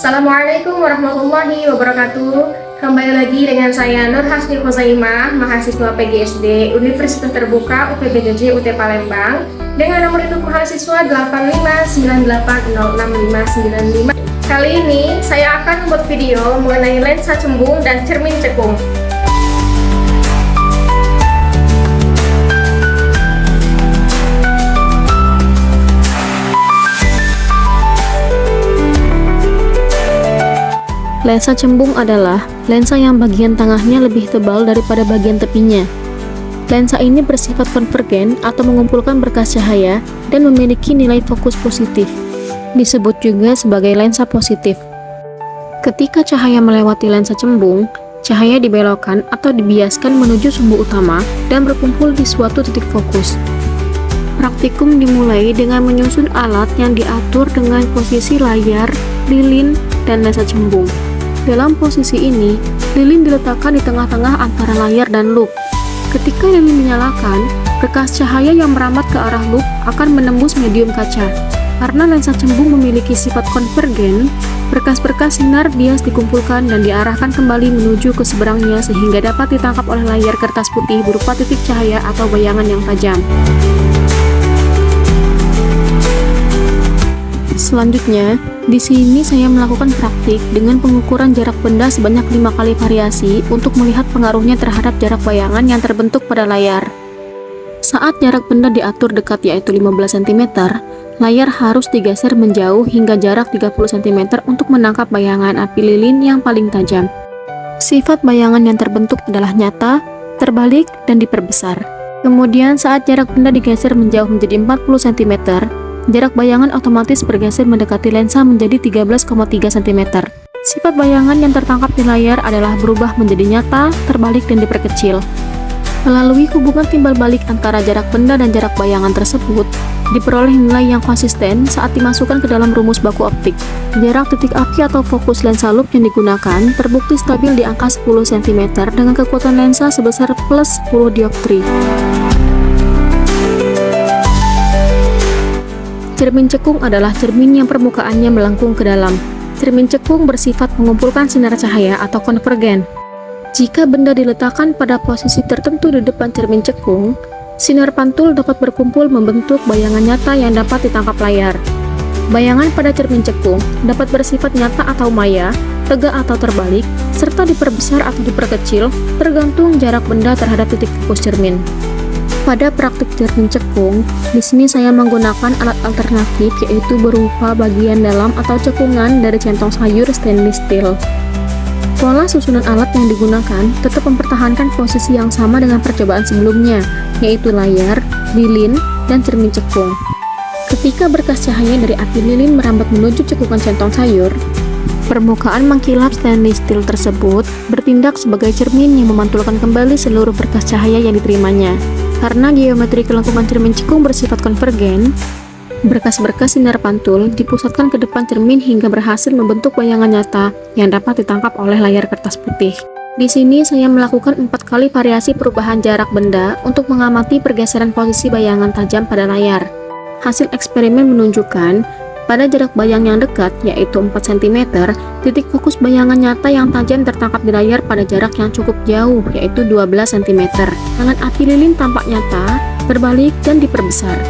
Assalamualaikum warahmatullahi wabarakatuh. Kembali lagi dengan saya Nur Hasni Khozaimah, mahasiswa PGSD Universitas Terbuka UPBJJ UT Palembang, dengan nomor induk mahasiswa 859806595. Kali ini saya akan membuat video mengenai lensa cembung dan cermin cekung. Lensa cembung adalah lensa yang bagian tengahnya lebih tebal daripada bagian tepinya. Lensa ini bersifat konvergen atau mengumpulkan berkas cahaya dan memiliki nilai fokus positif. Disebut juga sebagai lensa positif. Ketika cahaya melewati lensa cembung, cahaya dibelokkan atau dibiaskan menuju sumbu utama dan berkumpul di suatu titik fokus. Praktikum dimulai dengan menyusun alat yang diatur dengan posisi layar, lilin, dan lensa cembung. Dalam posisi ini, lilin diletakkan di tengah-tengah antara layar dan loop. Ketika lilin dinyalakan, berkas cahaya yang merambat ke arah loop akan menembus medium kaca. Karena lensa cembung memiliki sifat konvergen, berkas-berkas sinar bias dikumpulkan dan diarahkan kembali menuju ke seberangnya sehingga dapat ditangkap oleh layar kertas putih berupa titik cahaya atau bayangan yang tajam. Selanjutnya, di sini saya melakukan praktik dengan pengukuran jarak benda sebanyak 5 kali variasi untuk melihat pengaruhnya terhadap jarak bayangan yang terbentuk pada layar. Saat jarak benda diatur dekat yaitu 15 cm, layar harus digeser menjauh hingga jarak 30 cm untuk menangkap bayangan api lilin yang paling tajam. Sifat bayangan yang terbentuk adalah nyata, terbalik, dan diperbesar. Kemudian saat jarak benda digeser menjauh menjadi 40 cm, jarak bayangan otomatis bergeser mendekati lensa menjadi 13,3 cm. Sifat bayangan yang tertangkap di layar adalah berubah menjadi nyata, terbalik, dan diperkecil. Melalui hubungan timbal balik antara jarak benda dan jarak bayangan tersebut, diperoleh nilai yang konsisten saat dimasukkan ke dalam rumus baku optik. Jarak titik api atau fokus lensa loop yang digunakan terbukti stabil di angka 10 cm dengan kekuatan lensa sebesar plus 10 dioptri. Cermin cekung adalah cermin yang permukaannya melengkung ke dalam. Cermin cekung bersifat mengumpulkan sinar cahaya atau konvergen. Jika benda diletakkan pada posisi tertentu di depan cermin cekung, sinar pantul dapat berkumpul membentuk bayangan nyata yang dapat ditangkap layar. Bayangan pada cermin cekung dapat bersifat nyata atau maya, tegak atau terbalik, serta diperbesar atau diperkecil tergantung jarak benda terhadap titik fokus cermin. Pada praktik cermin cekung, di sini saya menggunakan alat alternatif yaitu berupa bagian dalam atau cekungan dari centong sayur stainless steel. Pola susunan alat yang digunakan tetap mempertahankan posisi yang sama dengan percobaan sebelumnya, yaitu layar, lilin, dan cermin cekung. Ketika berkas cahaya dari api lilin merambat menuju cekungan centong sayur, permukaan mengkilap stainless steel tersebut bertindak sebagai cermin yang memantulkan kembali seluruh berkas cahaya yang diterimanya. Karena geometri kelengkungan cermin cekung bersifat konvergen, berkas-berkas sinar pantul dipusatkan ke depan cermin hingga berhasil membentuk bayangan nyata yang dapat ditangkap oleh layar kertas putih. Di sini saya melakukan 4 kali variasi perubahan jarak benda untuk mengamati pergeseran posisi bayangan tajam pada layar. Hasil eksperimen menunjukkan pada jarak bayang yang dekat, yaitu 4 cm, titik fokus bayangan nyata yang tajam tertangkap di layar pada jarak yang cukup jauh, yaitu 12 cm. Tangan api lilin tampak nyata, terbalik, dan diperbesar.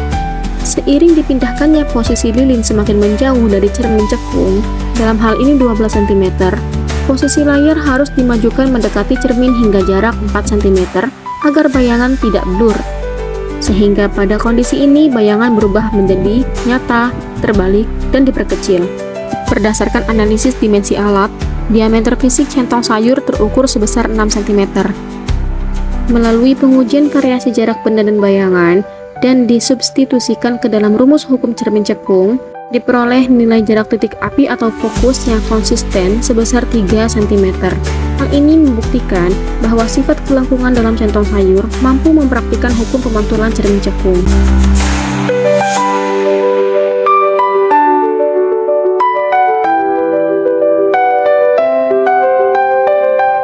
Seiring dipindahkannya posisi lilin semakin menjauh dari cermin cekung, dalam hal ini 12 cm, posisi layar harus dimajukan mendekati cermin hingga jarak 4 cm agar bayangan tidak blur. Sehingga pada kondisi ini bayangan berubah menjadi nyata, terbalik, dan diperkecil. Berdasarkan analisis dimensi alat, diameter fisik centong sayur terukur sebesar 6 cm. Melalui pengujian variasi jarak benda dan bayangan, dan disubstitusikan ke dalam rumus hukum cermin cekung, diperoleh nilai jarak titik api atau fokus yang konsisten sebesar 3 cm. Hal ini membuktikan bahwa sifat kelengkungan dalam centong sayur mampu mempraktikkan hukum pemantulan cermin cekung.